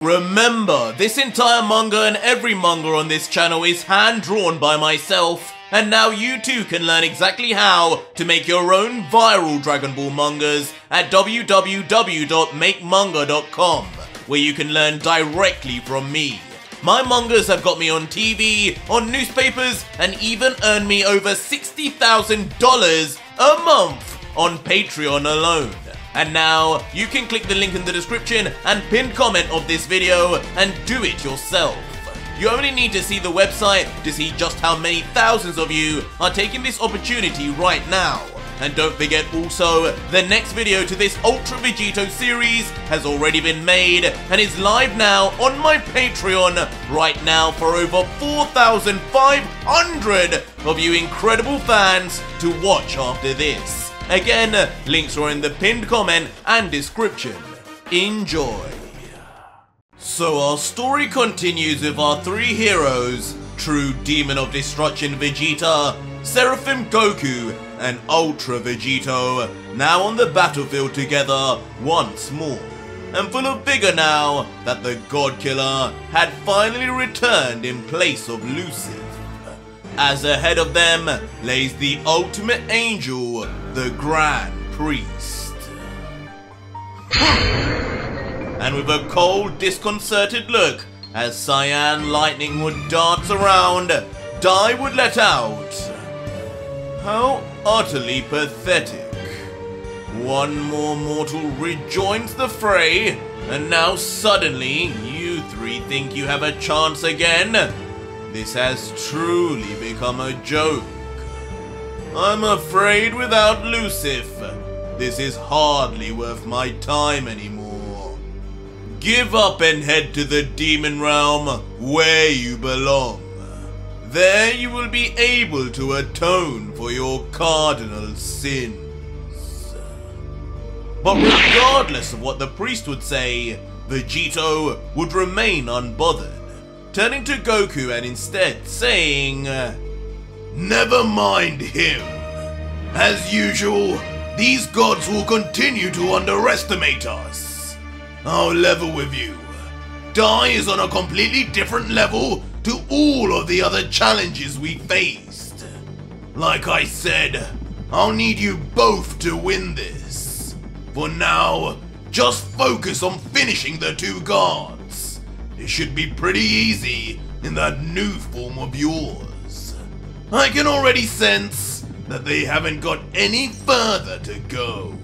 Remember, this entire manga and every manga on this channel is hand-drawn by myself, and now you too can learn exactly how to make your own viral Dragon Ball mangas at www.makemanga.com, where you can learn directly from me. My mangas have got me on TV, on newspapers, and even earned me over $60,000 a month on Patreon alone. And now, you can click the link in the description and pinned comment of this video and do it yourself. You only need to see the website to see just how many thousands of you are taking this opportunity right now. And don't forget also, the next video to this Ultra Vegito series has already been made and is live now on my Patreon right now for over 4,500 of you incredible fans to watch after this. Again, links are in the pinned comment and description. Enjoy. So our story continues with our three heroes, True Demon of Destruction Vegeta, Seraphim Goku, and Ultra Vegito, now on the battlefield together once more, and full of vigor now that the God Killer had finally returned in place of Lucifer. As ahead of them lays the ultimate angel, the Grand Priest. And with a cold, disconcerted look, as Cyan Lightning would dance around, Dai would let out, "How utterly pathetic. One more mortal rejoins the fray, and now suddenly you three think you have a chance again? This has truly become a joke. I'm afraid without Lucifer, this is hardly worth my time anymore. Give up and head to the demon realm where you belong. There you will be able to atone for your cardinal sins." But regardless of what the priest would say, Vegito would remain unbothered, turning to Goku and instead saying, "Never mind him. As usual, these gods will continue to underestimate us. I'll level with you. Dai is on a completely different level to all of the other challenges we faced. Like I said, I'll need you both to win this. For now, just focus on finishing the two gods. It should be pretty easy in that new form of yours. I can already sense that they haven't got any further to go."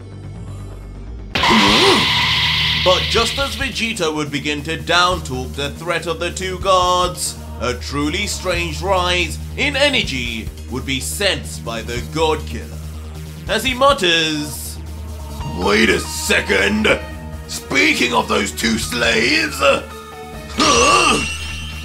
But just as Vegeta would begin to down-talk the threat of the two gods, a truly strange rise in energy would be sensed by the God Killer, as he mutters, "Wait a second! Speaking of those two slaves..."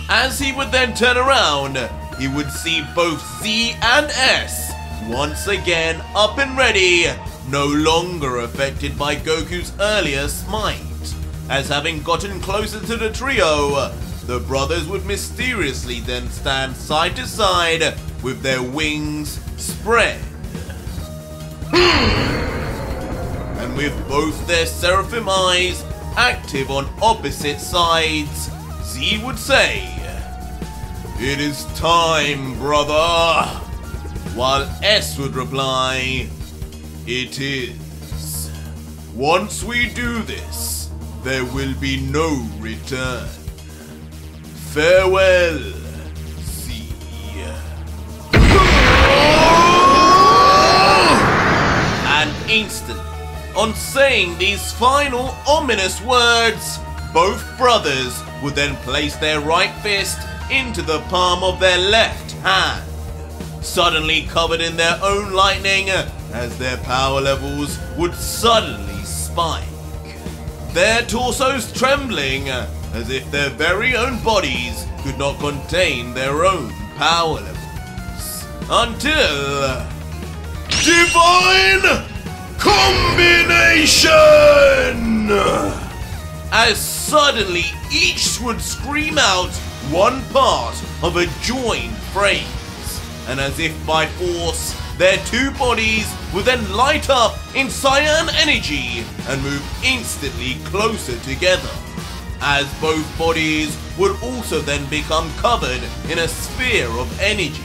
As he would then turn around, he would see both Z and S once again up and ready, no longer affected by Goku's earlier smite, as having gotten closer to the trio, the brothers would mysteriously then stand side to side with their wings spread. And with both their seraphim eyes active on opposite sides, Z would say, "It is time, brother," while S would reply, "It is. Once we do this, there will be no return. Farewell, Z." And instantly, on saying these final ominous words, both brothers would then place their right fist into the palm of their left hand, suddenly covered in their own lightning, as their power levels would suddenly spike, their torsos trembling as if their very own bodies could not contain their own power levels, until Divine Combination! As suddenly each would scream out one part of a joined phrase, and as if by force, their two bodies would then light up in cyan energy and move instantly closer together, as both bodies would also then become covered in a sphere of energy.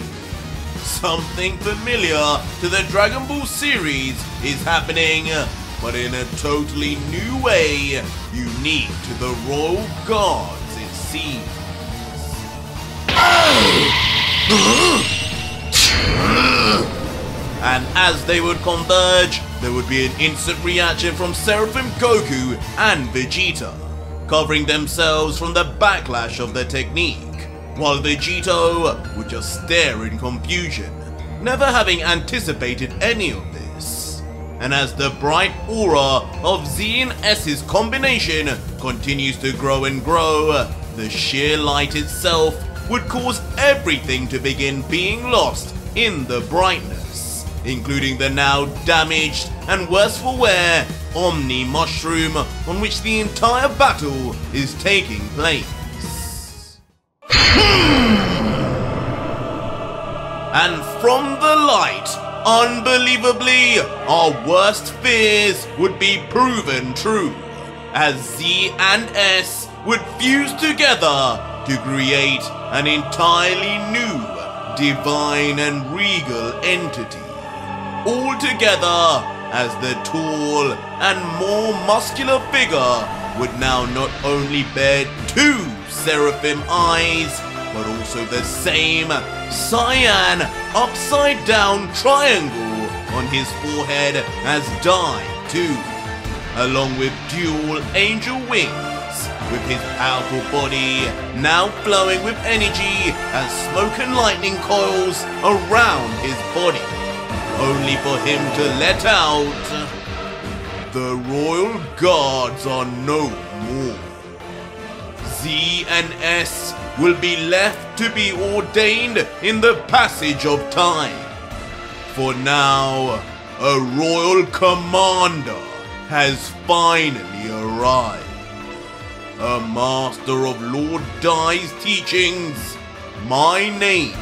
Something familiar to the Dragon Ball series is happening, but in a totally new way, unique to the Royal Guards, it seems. And as they would converge, there would be an instant reaction from Seraphim Goku and Vegeta, covering themselves from the backlash of the technique, while Vegito would just stare in confusion, never having anticipated any of this. And as the bright aura of Z and S's combination continues to grow and grow, the sheer light itself would cause everything to begin being lost in the brightness, including the now damaged and worse for wear Omni Mushroom on which the entire battle is taking place. And from the light, unbelievably, our worst fears would be proven true, as Z and S would fuse together to create an entirely new, divine and regal entity. All together, as the tall and more muscular figure would now not only bear two seraphim eyes, but also the same cyan upside-down triangle on his forehead as Dai too, along with dual angel wings, with his powerful body now flowing with energy as smoke and lightning coils around his body, only for him to let out, "The Royal Guards are no more. Z and S will be left to be ordained in the passage of time. For now, a royal commander has finally arrived. A master of Lord Dai's teachings. My name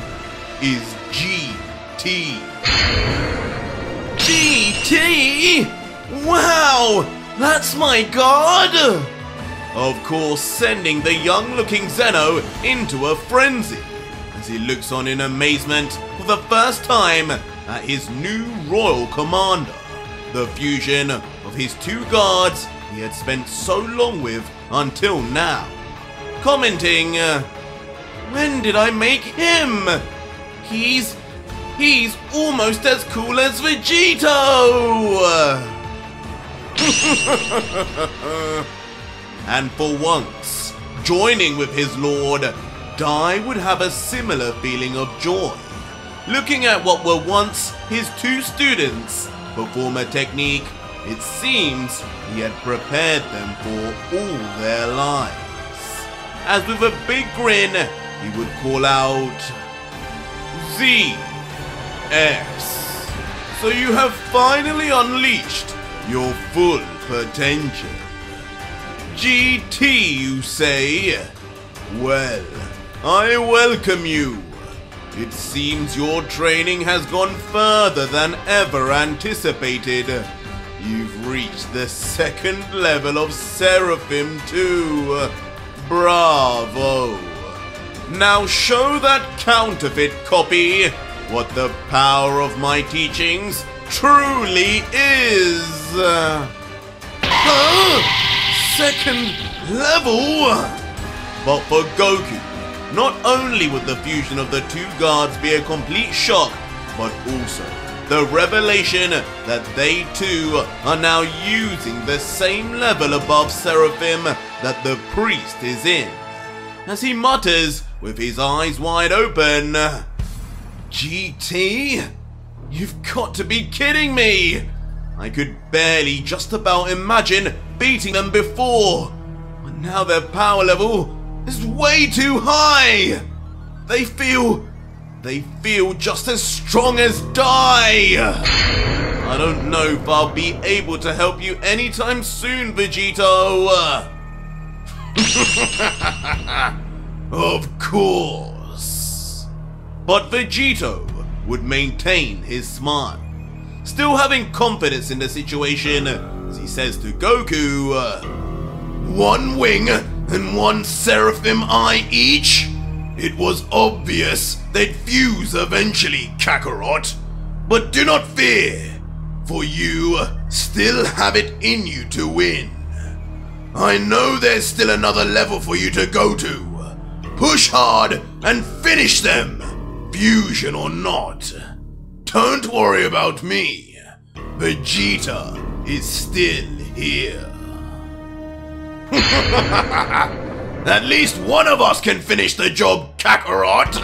is GT. GT? Wow, that's my god! Of course, sending the young-looking Zeno into a frenzy as he looks on in amazement for the first time at his new royal commander, the fusion of his two guards he had spent so long with until now, commenting, "When did I make him? He's almost as cool as Vegito!" And for once, joining with his lord, Dai would have a similar feeling of joy, looking at what were once his two students perform a technique it seems he had prepared them for all their lives. As with a big grin, he would call out, "Z, S, so you have finally unleashed your full potential. GT, you say? Well, I welcome you. It seems your training has gone further than ever anticipated. You've reached the second level of Seraphim too. Bravo. Now show that counterfeit copy what the power of my teachings truly is." Second level? But for Goku, not only would the fusion of the two guards be a complete shock, but also the revelation that they too are now using the same level above Seraphim that the priest is in, as he mutters with his eyes wide open, "GT? You've got to be kidding me! I could barely just about imagine beating them before, but now their power level is way too high! They feel just as strong as Dai! I don't know if I'll be able to help you anytime soon, Vegito!" Of course. But Vegito would maintain his smile, still having confidence in the situation, as he says to Goku, "One wing and one Seraphim Eye each? It was obvious they'd fuse eventually, Kakarot. But do not fear, for you still have it in you to win. I know there's still another level for you to go to. Push hard and finish them, fusion or not. Don't worry about me. Vegeta is still here. At least one of us can finish the job, Kakarot!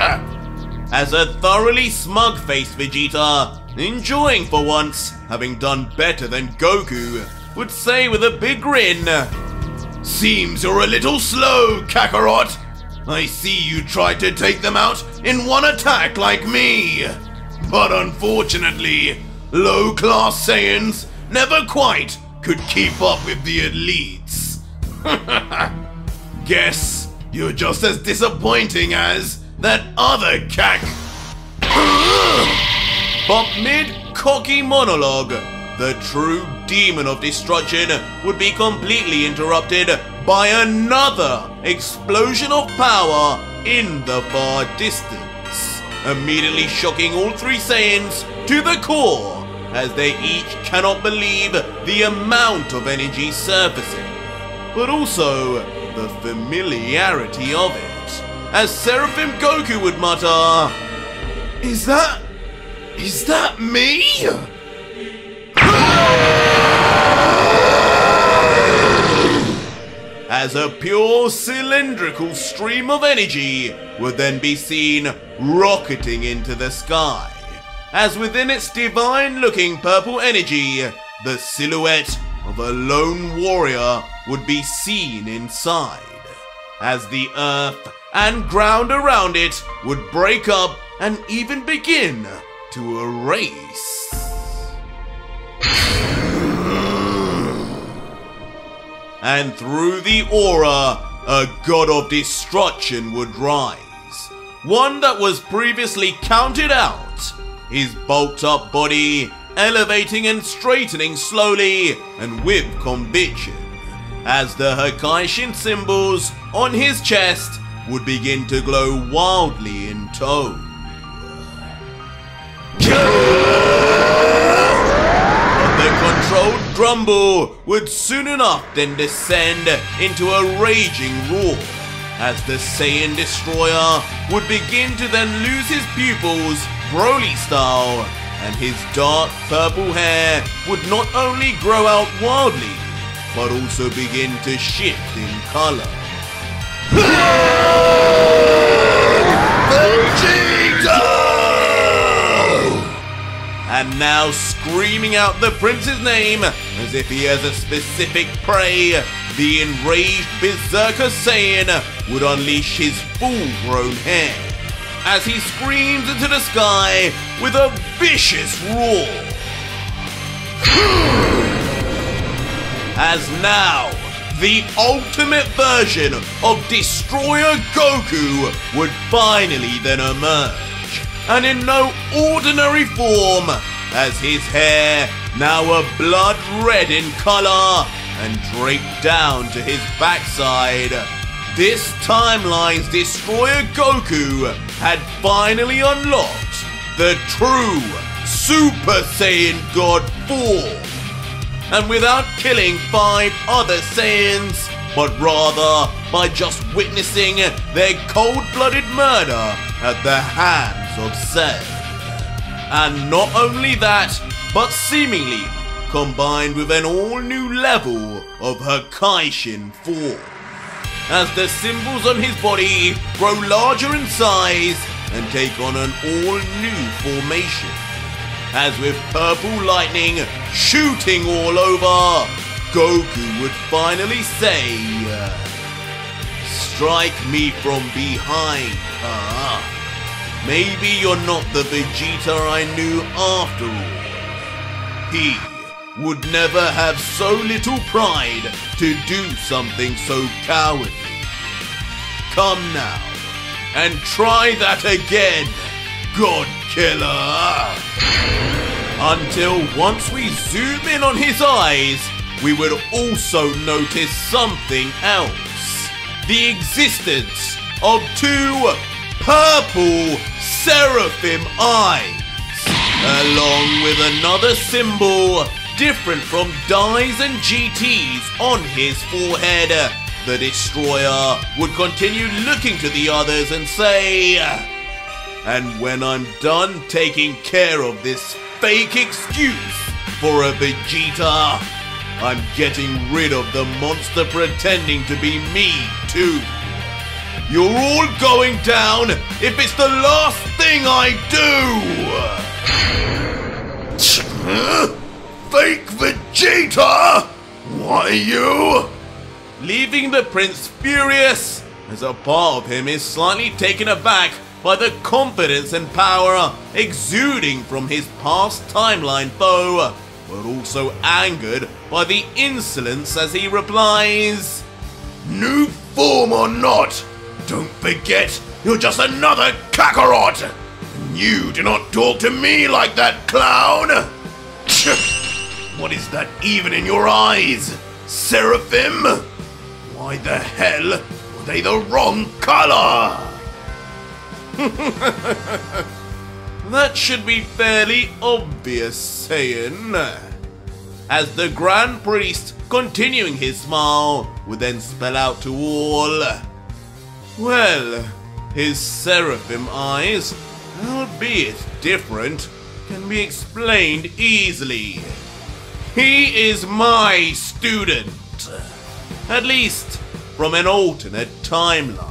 As a thoroughly smug-faced Vegeta, enjoying for once having done better than Goku, would say with a big grin, Seems you're a little slow, Kakarot. I see you tried to take them out in one attack like me. But unfortunately, low-class Saiyans never quite could keep up with the elites. Guess you're just as disappointing as that other Kak. but mid-cocky monologue, the true demon of destruction would be completely interrupted by another explosion of power in the far distance, immediately shocking all three Saiyans to the core, as they each cannot believe the amount of energy surfacing, but also the familiarity of it, as Seraphim Goku would mutter, Is that me? as a pure cylindrical stream of energy would then be seen rocketing into the sky, as within its divine-looking purple energy, the silhouette of a lone warrior would be seen inside, as the earth and ground around it would break up and even begin to erase. And through the aura, a god of destruction would rise, one that was previously counted out, his bulked up body elevating and straightening slowly and with conviction, as the Hakaishin symbols on his chest would begin to glow wildly in tone. But the controlled grumble would soon enough then descend into a raging roar, as the Saiyan Destroyer would begin to then lose his pupils Broly style, and his dark purple hair would not only grow out wildly, but also begin to shift in color. Vegeta! And now screaming out the prince's name as if he has a specific prey, the enraged Berserker Saiyan would unleash his full-grown hair as he screams into the sky with a vicious roar. As now, the ultimate version of Destroyer Goku would finally then emerge, and in no ordinary form, as his hair, now a blood red in color and draped down to his backside, this timeline's Destroyer Goku had finally unlocked the true Super Saiyan God form. And without killing 5 other Saiyans, but rather by just witnessing their cold-blooded murder at the hands of Cell. And not only that, but seemingly combined with an all-new level of Hakaishin form, as the symbols on his body grow larger in size and take on an all-new formation, as with purple lightning shooting all over, Goku would finally say, "Strike me from behind, huh? Maybe you're not the Vegeta I knew after all." He would never have so little pride to do something so cowardly. Come now, and try that again, God Killer! Until once we zoom in on his eyes, we would also notice something else. the existence of two purple seraphim eyes, along with another symbol different from Dai's and GT's on his forehead. The Destroyer would continue looking to the others and say, "And when I'm done taking care of this fake excuse for a Vegeta, I'm getting rid of the monster pretending to be me too. You're all going down if it's the last thing I do!" Fake Vegeta? Why you? Leaving the prince furious, as a part of him is slightly taken aback by the confidence and power exuding from his past timeline foe, but also angered by the insolence as he replies, "New form or not, don't forget you're just another Kakarot! And you do not talk to me like that, clown! What is that even in your eyes, Seraphim? Why the hell are they the wrong color?" That should be fairly obvious, Saiyan. As the Grand Priest, continuing his smile, would then spell out to all, "Well, his Seraphim eyes, albeit different, can be explained easily. He is my student, at least from an alternate timeline.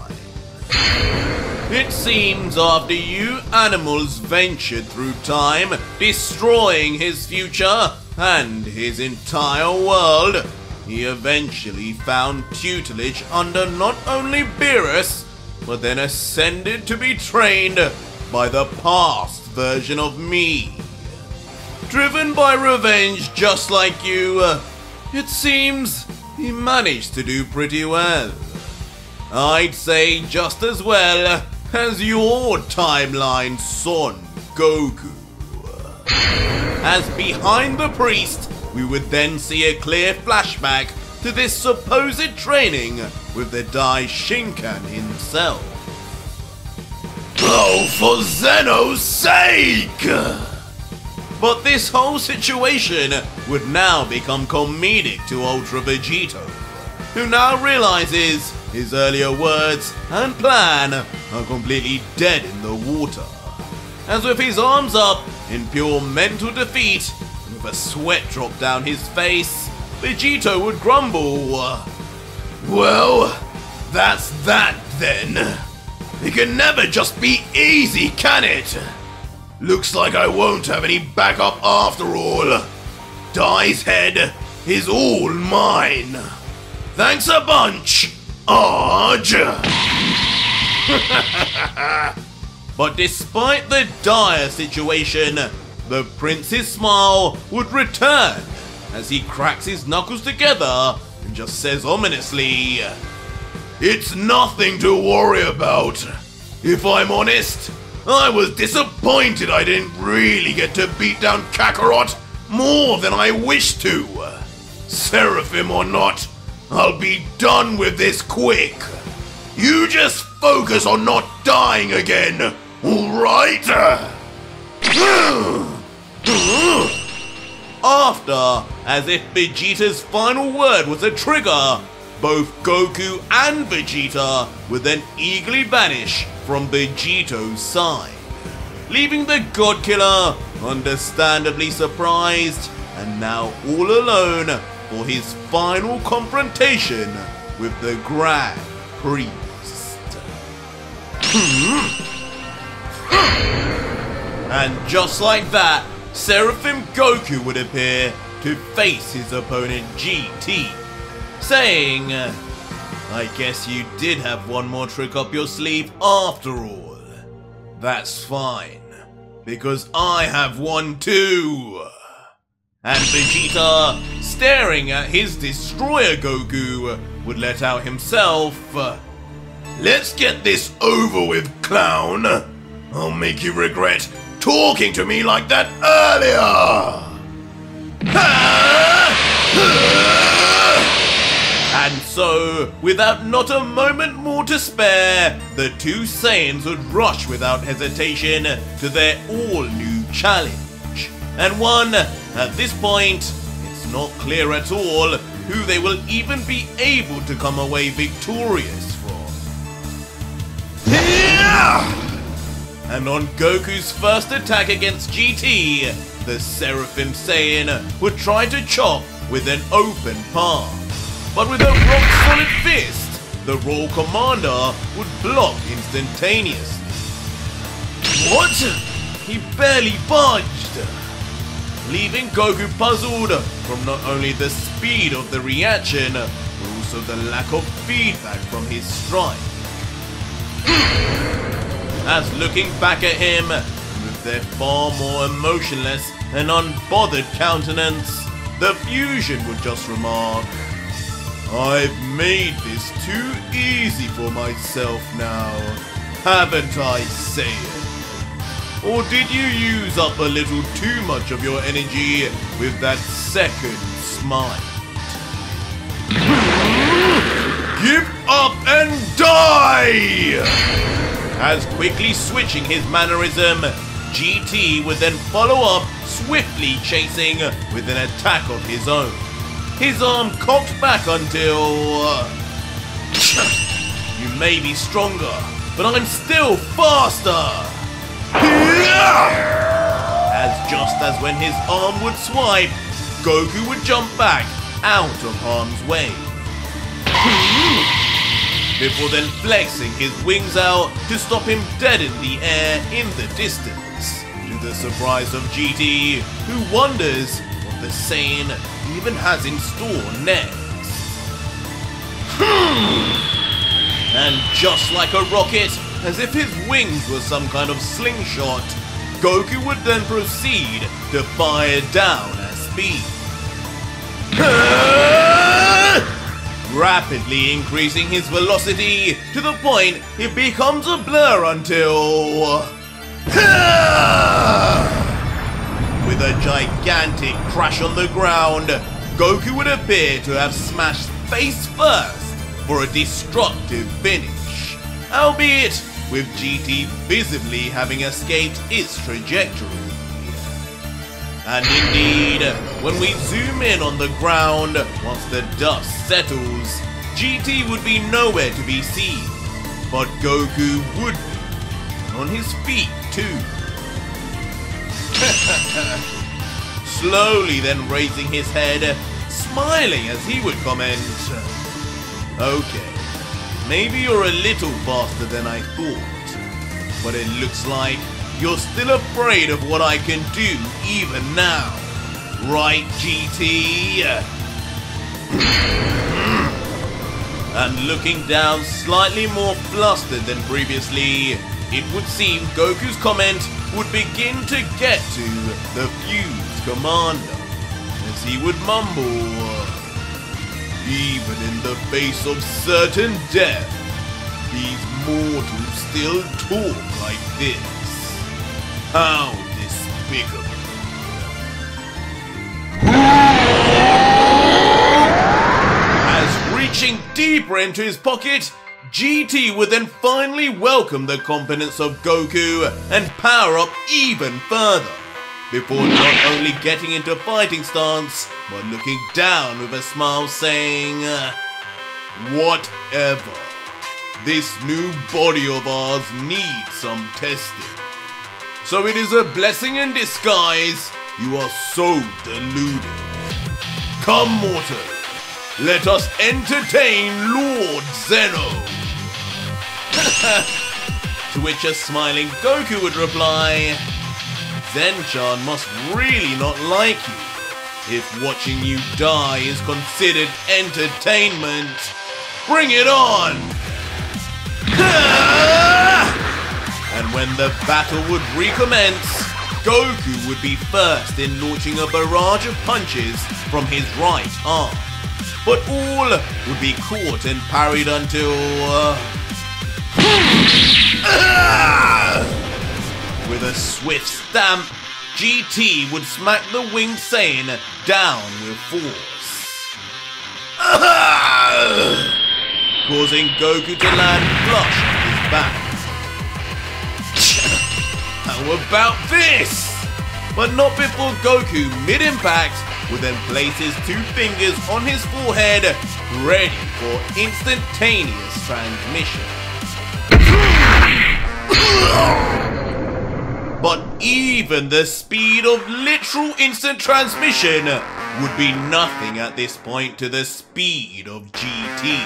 It seems after you animals ventured through time, destroying his future and his entire world, he eventually found tutelage under not only Beerus, but then ascended to be trained by the past version of me. Driven by revenge just like you, it seems he managed to do pretty well. I'd say just as well as your timeline son, Goku." As behind the priest, we would then see a clear flashback to this supposed training with the Dai Shinkan himself. Oh, for Zeno's sake! But this whole situation would now become comedic to Ultra Vegito, who now realizes his earlier words and plan are completely dead in the water. As with his arms up in pure mental defeat, with a sweat drop down his face, Vegito would grumble, "Well, that's that then. It can never just be easy, can it? Looks like I won't have any backup after all. Dai's head is all mine. Thanks a bunch, Arj." But despite the dire situation, the prince's smile would return as he cracks his knuckles together and just says ominously, "It's nothing to worry about. If I'm honest, I was disappointed I didn't really get to beat down Kakarot more than I wished to. Seraphim or not, I'll be done with this quick. You just focus on not dying again, alright?" After, as if Vegeta's final word was a trigger, both Goku and Vegeta would then eagerly vanish from Vegito's side, leaving the Godkiller understandably surprised and now all alone for his final confrontation with the Grand Priest. And just like that, Seraphim Goku would appear to face his opponent GT, saying, "I guess you did have one more trick up your sleeve after all. That's fine, because I have one too." And Vegeta, staring at his Destroyer Goku, would let out himself, "Let's get this over with, clown. I'll make you regret talking to me like that earlier." And So, without not a moment more to spare, the two Saiyans would rush without hesitation to their all-new challenge. And one, at this point, it's not clear at all who they will even be able to come away victorious from. And on Goku's first attack against GT, the Seraphim Saiyan would try to chop with an open palm. But with a rock-solid fist, the Royal Commander would block instantaneously. What? He barely budged! Leaving Goku puzzled from not only the speed of the reaction, but also the lack of feedback from his strike. As looking back at him, with their far more emotionless and unbothered countenance, the Fusion would just remark, "I've made this too easy for myself now, haven't I, Saiyan? Or did you use up a little too much of your energy with that second smite? Give up and die!" As quickly switching his mannerism, GT would then follow up, swiftly chasing with an attack of his own. His arm cocked back until... "You may be stronger, but I'm still faster!" Just as when his arm would swipe, Goku would jump back out of harm's way. Before then flexing his wings out to stop him dead in the air in the distance, to the surprise of GT, who wonders what the Saiyan even has in store next. And just like a rocket, as if his wings were some kind of slingshot, Goku would then proceed to fire down at speed. Rapidly increasing his velocity to the point it becomes a blur until... With a gigantic crash on the ground, Goku would appear to have smashed face first for a destructive finish, albeit with GT visibly having escaped its trajectory. And indeed, when we zoom in on the ground, once the dust settles, GT would be nowhere to be seen, but Goku would be, on his feet too. Slowly then raising his head, smiling as he would comment, "Okay, maybe you're a little faster than I thought, but it looks like you're still afraid of what I can do even now, right, GT?" And looking down slightly more flustered than previously, it would seem Goku's comment would begin to get to the fused commander, as he would mumble, "Even in the face of certain death, these mortals still talk like this. How despicable." As reaching deeper into his pocket, GT would then finally welcome the competence of Goku and power up even further, before not only getting into fighting stance, but looking down with a smile saying, "Whatever. This new body of ours needs some testing. So it is a blessing in disguise. You are so deluded. Come, mortal, let us entertain Lord Zeno." To which a smiling Goku would reply, "Zen-chan must really not like you, if watching you die is considered entertainment. Bring it on!" And when the battle would recommence, Goku would be first in launching a barrage of punches from his right arm, but all would be caught and parried until... With a swift stamp, GT would smack the winged Saiyan down with force. causing Goku to land flush on his back. How about this? But not before Goku, mid-impact, would then place his two fingers on his forehead, ready for instantaneous transmission. But even the speed of literal instant transmission would be nothing at this point to the speed of GT,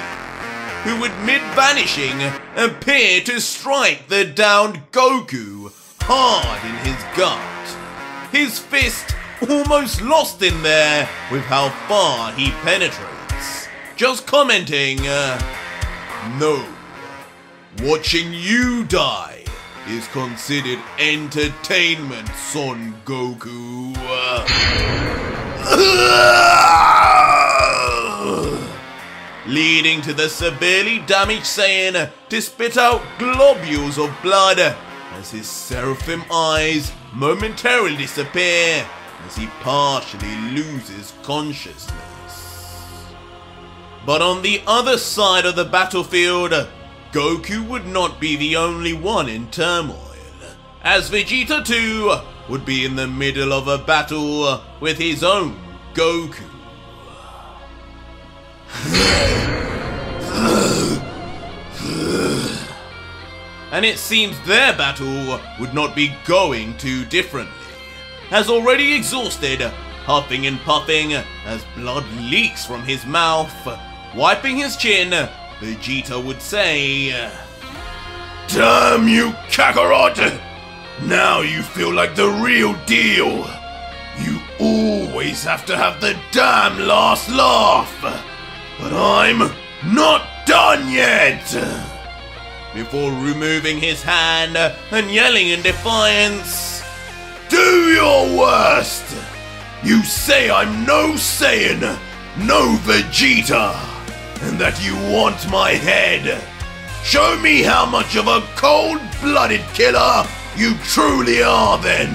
who would mid-vanishing appear to strike the downed Goku hard in his gut. His fist almost lost in there with how far he penetrates, just commenting, no, watching you die is considered entertainment, Son Goku. Leading to the severely damaged Saiyan to spit out globules of blood as his seraphim eyes momentarily disappear as he partially loses consciousness. But on the other side of the battlefield, Goku would not be the only one in turmoil, as Vegeta too would be in the middle of a battle with his own Goku. And it seems their battle would not be going too differently, as already exhausted, huffing and puffing as blood leaks from his mouth, wiping his chin, Vegeta would say, Damn you, Kakarot! Now you feel like the real deal. You always have to have the damn last laugh. But I'm not done yet! Before removing his hand and yelling in defiance, Do your worst! You say I'm no Saiyan, no Vegeta, and that you want my head. Show me how much of a cold-blooded killer you truly are then.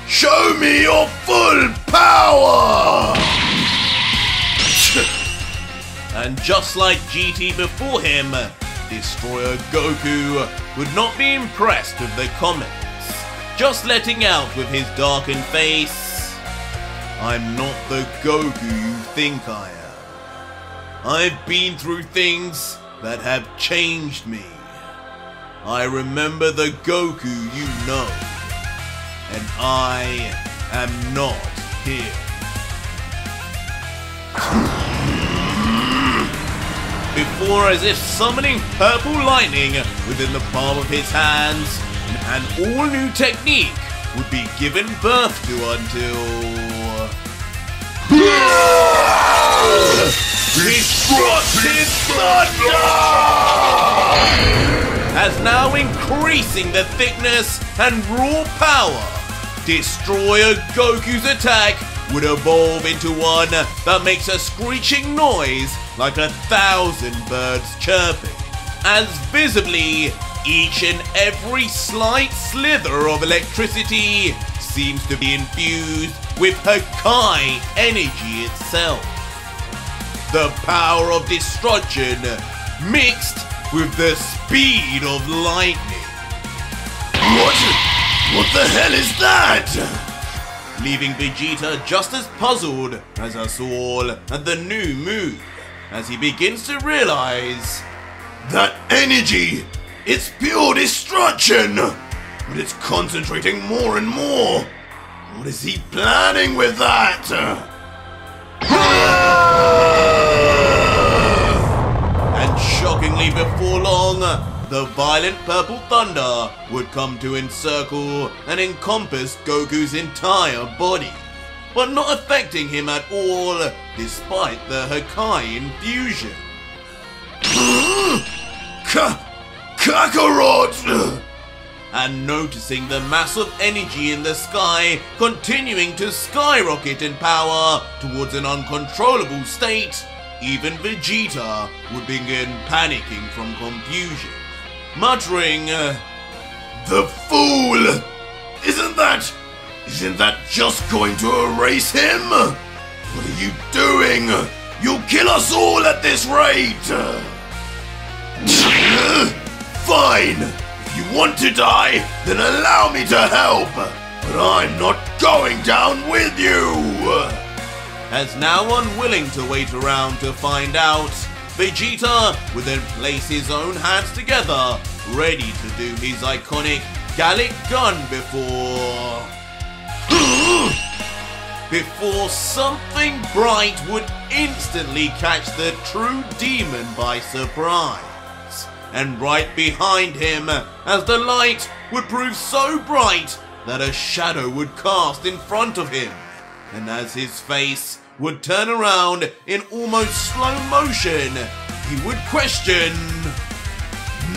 Show me your full power! And just like GT before him, Destroyer Goku would not be impressed with the comments, just letting out with his darkened face, I'm not the Goku you think I am. I've been through things that have changed me. I remember the Goku you know, and I am not here. Before, as if summoning purple lightning within the palm of his hands, an all-new technique would be given birth to until... Destructive Thunder! As now increasing the thickness and raw power, Destroyer Goku's attack would evolve into one that makes a screeching noise like 1,000 birds chirping, as visibly each and every slight slither of electricity seems to be infused with Hakai energy itself. The power of destruction mixed with the speed of lightning. What the hell is that? Leaving Vegeta just as puzzled as us all at the new move, as he begins to realize that energy, it's pure destruction, but it's concentrating more and more. What is he planning with that? And shockingly before long, the violent purple thunder would come to encircle and encompass Goku's entire body, but not affecting him at all despite the Hakai infusion. Kakarot! And noticing the mass of energy in the sky continuing to skyrocket in power towards an uncontrollable state, even Vegeta would begin panicking from confusion, muttering, The fool! Isn't that just going to erase him? What are you doing? You'll kill us all at this rate! Fine! If you want to die, then allow me to help! But I'm not going down with you! As now unwilling to wait around to find out, Vegeta would then place his own hands together, ready to do his iconic Gallic Gun before something bright would instantly catch the true demon by surprise. And right behind him, as the light would prove so bright that a shadow would cast in front of him, and as his face would turn around in almost slow motion, he would question,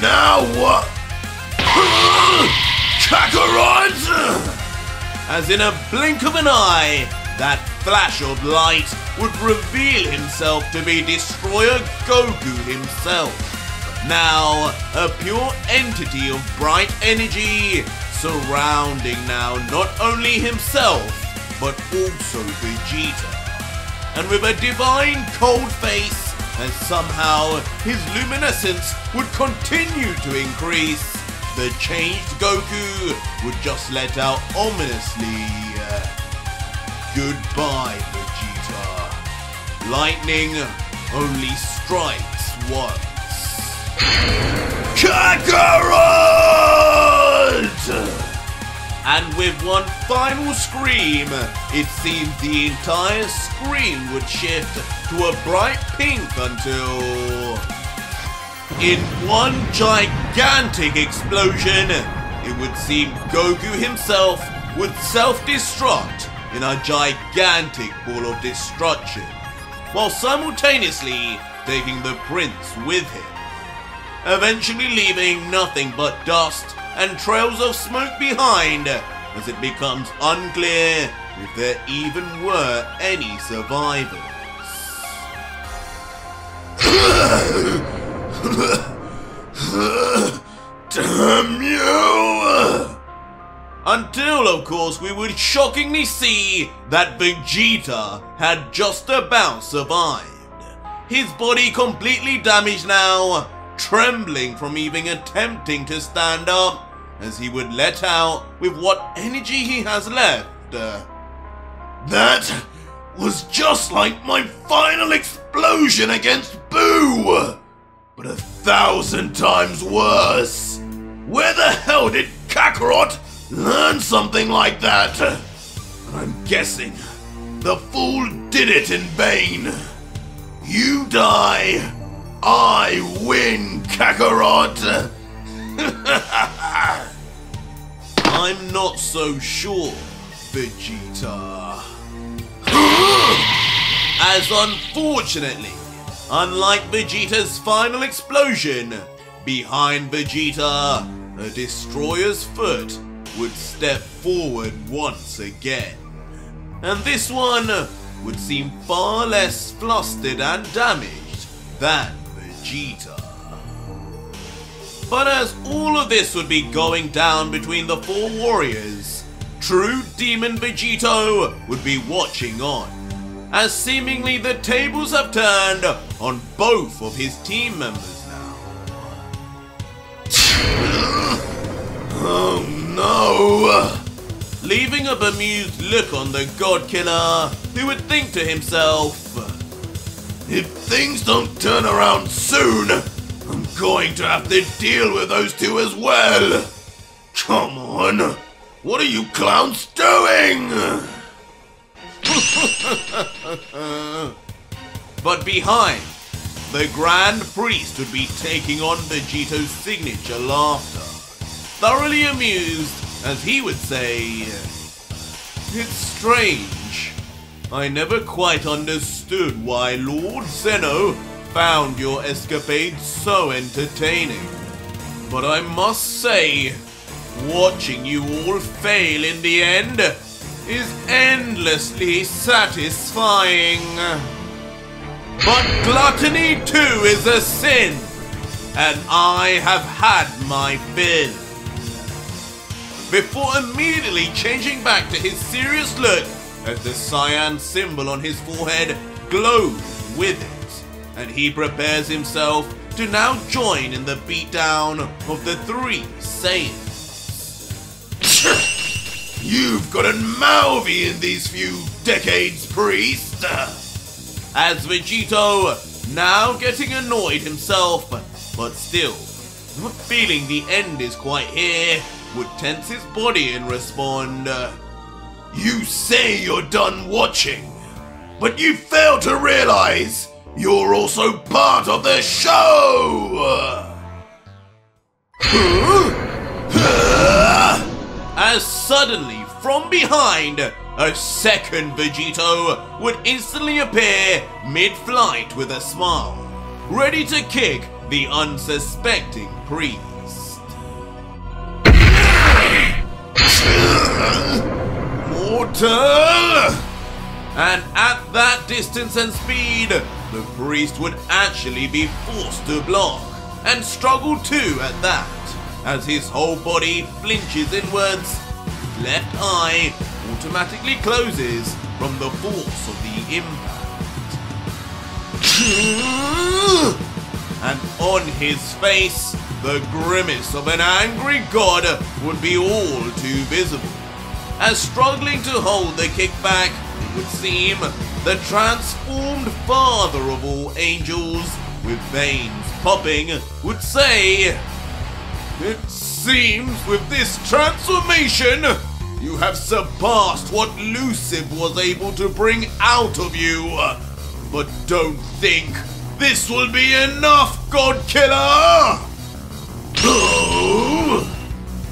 "Now what? Kakarot!" As in a blink of an eye, that flash of light would reveal himself to be Destroyer Goku himself. Now, a pure entity of bright energy, surrounding now not only himself, but also Vegeta. And with a divine cold face, and somehow his luminescence would continue to increase, the changed Goku would just let out ominously, "Goodbye, Vegeta. Lightning only strikes once." Kakarot! And with one final scream, it seems the entire screen would shift to a bright pink until, in one gigantic explosion, it would seem Goku himself would self-destruct in a gigantic ball of destruction, while simultaneously taking the prince with him, eventually leaving nothing but dust and trails of smoke behind, as it becomes unclear if there even were any survivors. Damn you! Until, of course, we would shockingly see that Vegeta had just about survived. His body completely damaged now, trembling from even attempting to stand up, as he would let out with what energy he has left. That was just like my final explosion against Boo! But 1,000 times worse! Where the hell did Kakarot learn something like that? I'm guessing the fool did it in vain. You die, I win, Kakarot! I'm not so sure, Vegeta. As unfortunately, unlike Vegeta's final explosion, behind Vegeta, the Destroyer's foot would step forward once again. And this one would seem far less flustered and damaged than Vegeta. But as all of this would be going down between the four warriors, true Demon Vegito would be watching on, as seemingly the tables have turned on both of his team members now. Oh no! Leaving a bemused look on the God Killer, who would think to himself, "If things don't turn around soon, I'm going to have to deal with those two as well. Come on, what are you clowns doing?" But behind, the Grand Priest would be taking on Vegeto's signature laughter, thoroughly amused, as he would say, "It's strange. I never quite understood why Lord Zeno found your escapades so entertaining. But I must say, watching you all fail in the end is endlessly satisfying. But gluttony too is a sin, and I have had my fill." Before immediately changing back to his serious look as the cyan symbol on his forehead glowed with it, and he prepares himself to now join in the beatdown of the three Saiyans. You've gotten mouthy in these few decades, priest! As Vegito, now getting annoyed himself, but still, not feeling the end is quite here, would tense his body and respond, You say you're done watching, but you fail to realize you're also part of the show! As suddenly, from behind, a second Vegito would instantly appear mid-flight with a smile, ready to kick the unsuspecting priest. Mortal! And at that distance and speed, the priest would actually be forced to block, and struggle too at that, as his whole body flinches inwards, his left eye automatically closes from the force of the impact. And on his face, the grimace of an angry god would be all too visible, as struggling to hold the kickback, it would seem, the transformed father of all angels, with veins popping, would say, It seems with this transformation, you have surpassed what Luciv was able to bring out of you. But don't think this will be enough, Godkiller!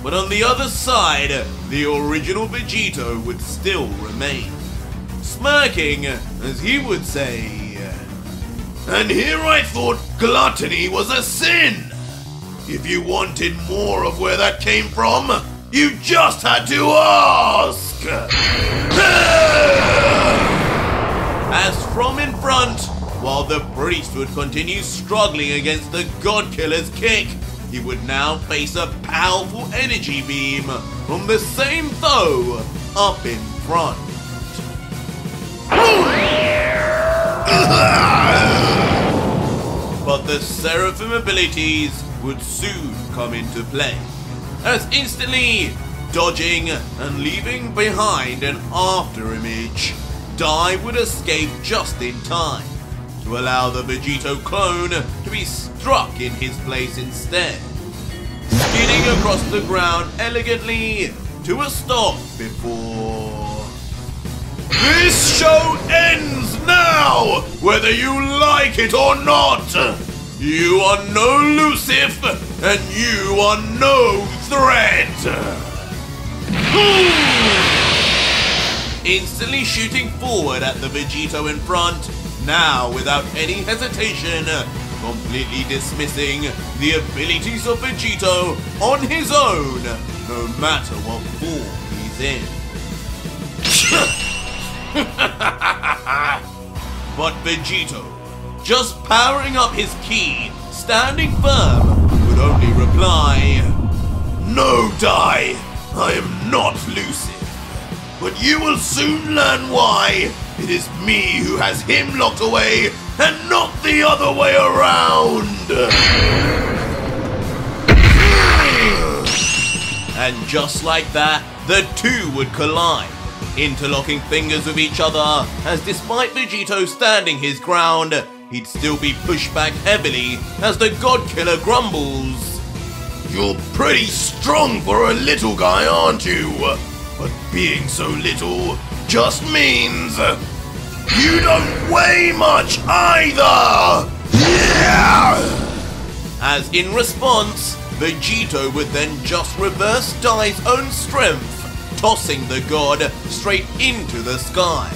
But on the other side, the original Vegito would still remain, smirking as he would say, And here I thought gluttony was a sin! If you wanted more of where that came from, you just had to ask! As from in front, while the priest would continue struggling against the Godkiller's kick, he would now face a powerful energy beam from the same foe up in front. But the Seraphim abilities would soon come into play, as instantly dodging and leaving behind an after image, Dai would escape just in time to allow the Vegito clone to be struck in his place instead, skidding across the ground elegantly to a stop before... This show ends now, whether you like it or not! You are no Lucif, and you are no threat! Instantly shooting forward at the Vegito in front, now without any hesitation, completely dismissing the abilities of Vegito on his own, no matter what form he's in. But Vegito, just powering up his ki, standing firm, would only reply, No, Dai, I am not Lucif. But you will soon learn why. It is me who has him locked away, and not the other way around! And just like that, the two would collide, interlocking fingers with each other, as despite Vegito standing his ground, he'd still be pushed back heavily as the Godkiller grumbles. You're pretty strong for a little guy, aren't you? But being so little just means you don't weigh much either! Yeah! As in response, Vegito would then just reverse Dai's own strength, tossing the god straight into the sky.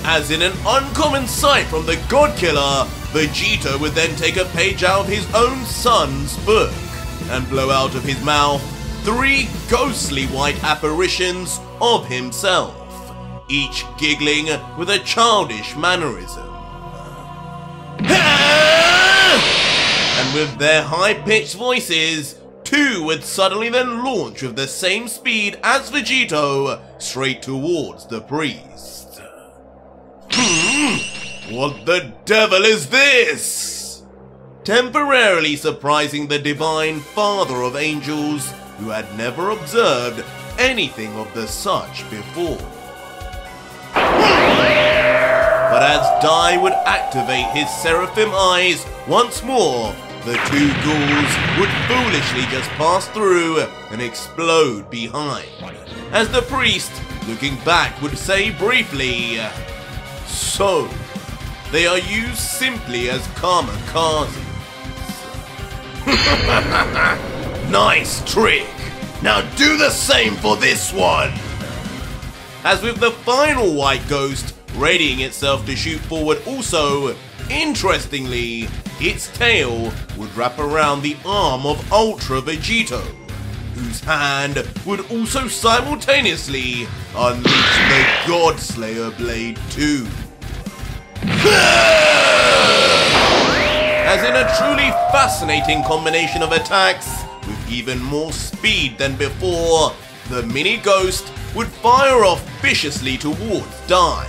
As in an uncommon sight from the Godkiller, Vegito would then take a page out of his own son's book and blow out of his mouth 3 ghostly white apparitions of himself, each giggling with a childish mannerism. And with their high-pitched voices, 2 would suddenly then launch with the same speed as Vegito straight towards the priest. What the devil is this? Temporarily surprising the divine father of angels, who had never observed anything of the such before. But as Dai would activate his seraphim eyes once more, the two ghouls would foolishly just pass through and explode behind, as the priest, looking back, would say briefly, "So, they are used simply as kamikazes." Nice trick! Now do the same for this one! As with the final white ghost readying itself to shoot forward also, interestingly, its tail would wrap around the arm of Ultra Vegito, whose hand would also simultaneously unleash the Godslayer Blade too. As in a truly fascinating combination of attacks, with even more speed than before, the mini-ghost would fire off viciously towards Dai.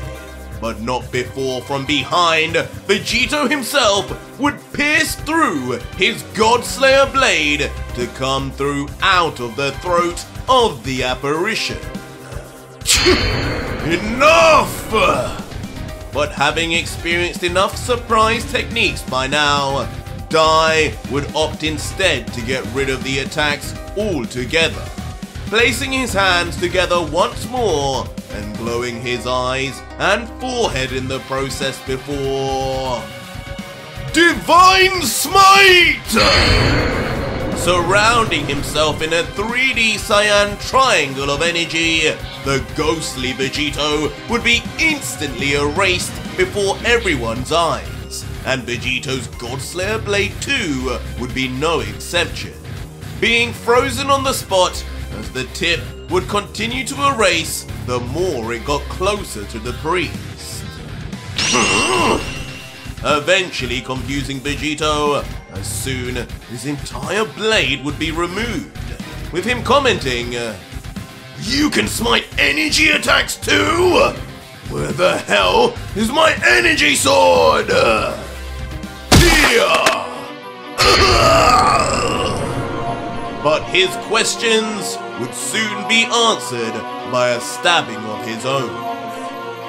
But not before from behind, Vegito himself would pierce through his Godslayer blade to come through out of the throat of the apparition. Enough! But having experienced enough surprise techniques by now, Dai would opt instead to get rid of the attacks altogether, placing his hands together once more and glowing his eyes and forehead in the process before Divine Smite! Surrounding himself in a 3D cyan triangle of energy, the ghostly Vegito would be instantly erased before everyone's eyes, and Vegito's Godslayer Blade 2 would be no exception, being frozen on the spot as the tip would continue to erase the more it got closer to the priest. Eventually confusing Vegito, as soon his entire blade would be removed, with him commenting, "You can smite energy attacks too? Where the hell is my energy sword? Here!" But his questions would soon be answered by a stabbing of his own,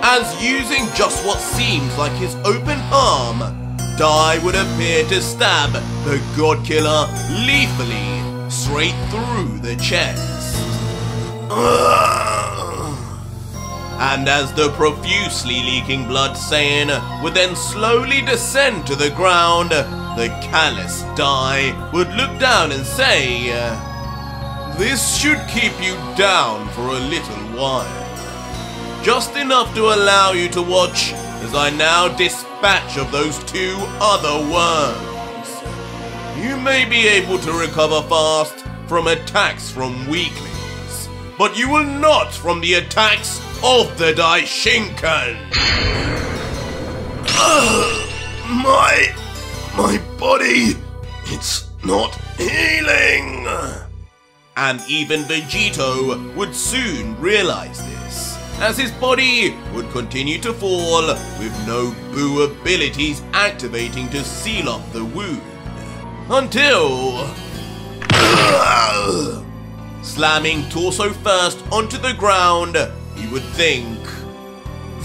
as using just what seems like his open palm, Dai would appear to stab the God Killer lethally straight through the chest. And as the profusely leaking blood Saiyan would then slowly descend to the ground, the callous Dai would look down and say, "This should keep you down for a little while. Just enough to allow you to watch as I now dispatch of those two other worms. You may be able to recover fast from attacks from weaklings, but you will not from the attacks of the Daishinkan." My body, it's not healing. And even Vegito would soon realize this, as his body would continue to fall with no Buu abilities activating to seal up the wound. Until slamming torso first onto the ground, he would think,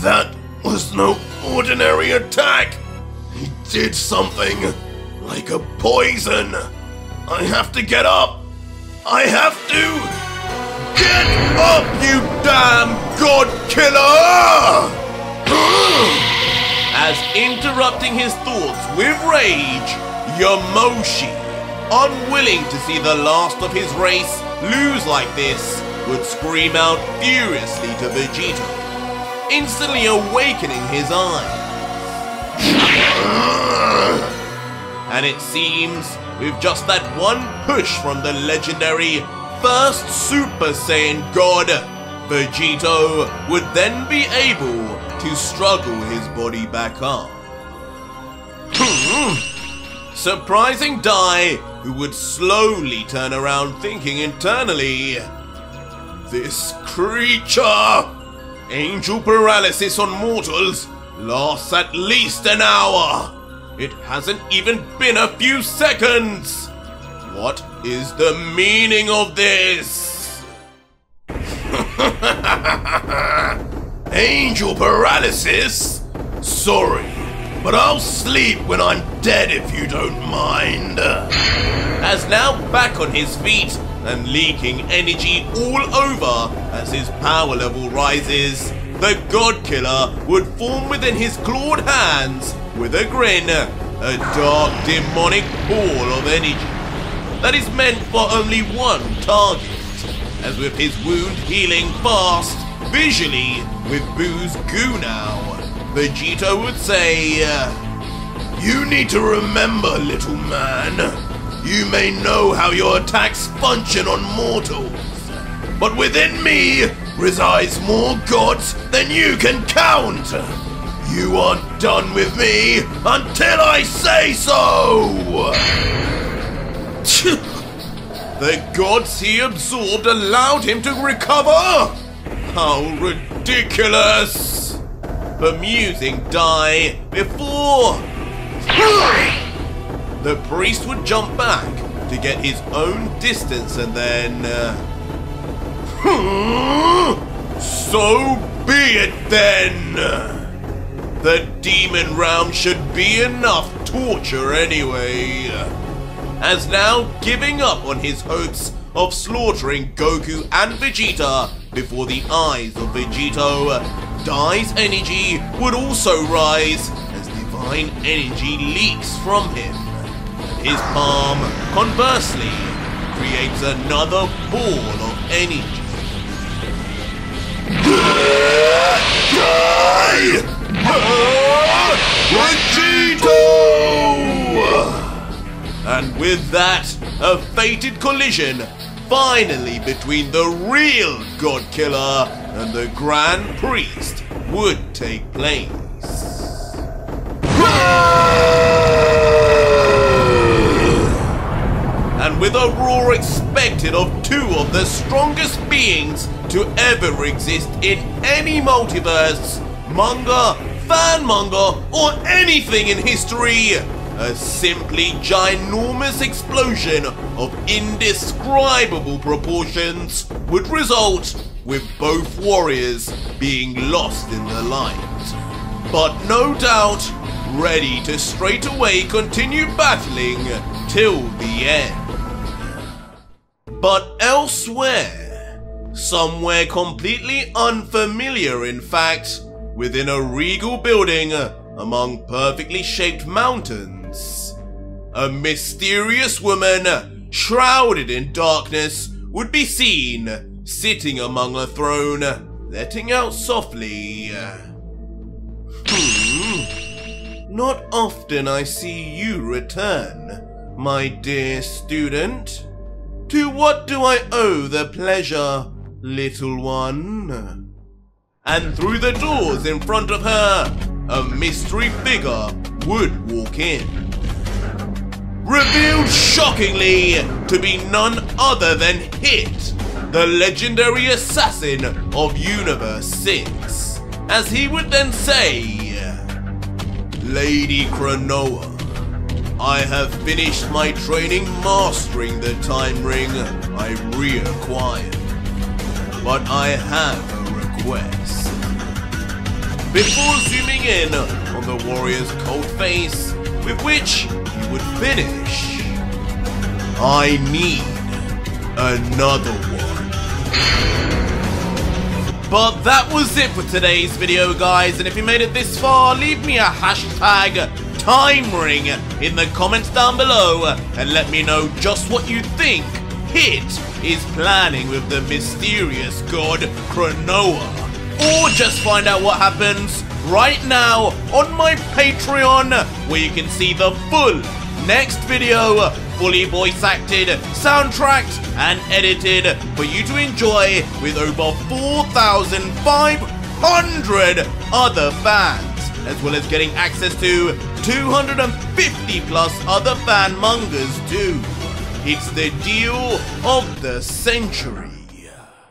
"That was no ordinary attack. He did something like a poison. I have to get up. I have to get up, you damn God Killer!" As interrupting his thoughts with rage, Yamoshi, unwilling to see the last of his race lose like this, would scream out furiously to Vegito, instantly awakening his eyes. And it seems, with just that one push from the legendary first Super Saiyan God, Vegito would then be able to struggle his body back up. Surprising Dai, who would slowly turn around thinking internally, "This creature! Angel paralysis on mortals lasts at least an hour. It hasn't even been a few seconds. What is the meaning of this? Angel paralysis? Sorry, but I'll sleep when I'm dead if you don't mind. As now back on his feet and leaking energy all over as his power level rises, the God Killer would form within his clawed hands, with a grin, a dark demonic ball of energy that is meant for only one target. As with his wound healing fast, visually with Boo's goo now, Vegito would say, You need to remember, little man, you may know how your attacks function on mortals, but within me resides more gods than you can count. You aren't done with me until I say so! The gods he absorbed allowed him to recover? How ridiculous! Bemusing Dai before the priest would jump back to get his own distance and then... So be it then! The demon realm should be enough torture anyway. As now giving up on his hopes of slaughtering Goku and Vegeta before the eyes of Vegito, Dai's energy would also rise as divine energy leaks from him. His palm, conversely, creates another ball of energy. Vegito! And with that, a fated collision finally between the real God Killer and the Grand Priest would take place. And with a roar expected of two of the strongest beings to ever exist in any multiverse, manga, fan manga, or anything in history, a simply ginormous explosion of indescribable proportions would result with both warriors being lost in the light, but no doubt ready to straight away continue battling till the end. But elsewhere, somewhere completely unfamiliar in fact, within a regal building among perfectly shaped mountains, a mysterious woman shrouded in darkness would be seen sitting among a throne, letting out softly, Not often I see you return, my dear student. To what do I owe the pleasure, little one? And through the doors in front of her, a mystery figure would walk in. Revealed shockingly to be none other than Hit, the legendary assassin of Universe 6, as he would then say, Lady Cronoa, I have finished my training mastering the time ring I reacquired, but I have a request. Before zooming in on the warrior's cold face, with which he would finish, I need another one. But that was it for today's video, guys, and if you made it this far, leave me a hashtag TimeRing in the comments down below and let me know just what you think Hit is planning with the mysterious god Cronoa. Or just find out what happens right now on my Patreon, where you can see the full next video, fully voice acted, soundtracked and edited for you to enjoy with over 4,500 other fans, as well as getting access to 250 plus other fan mangas too. It's the deal of the century.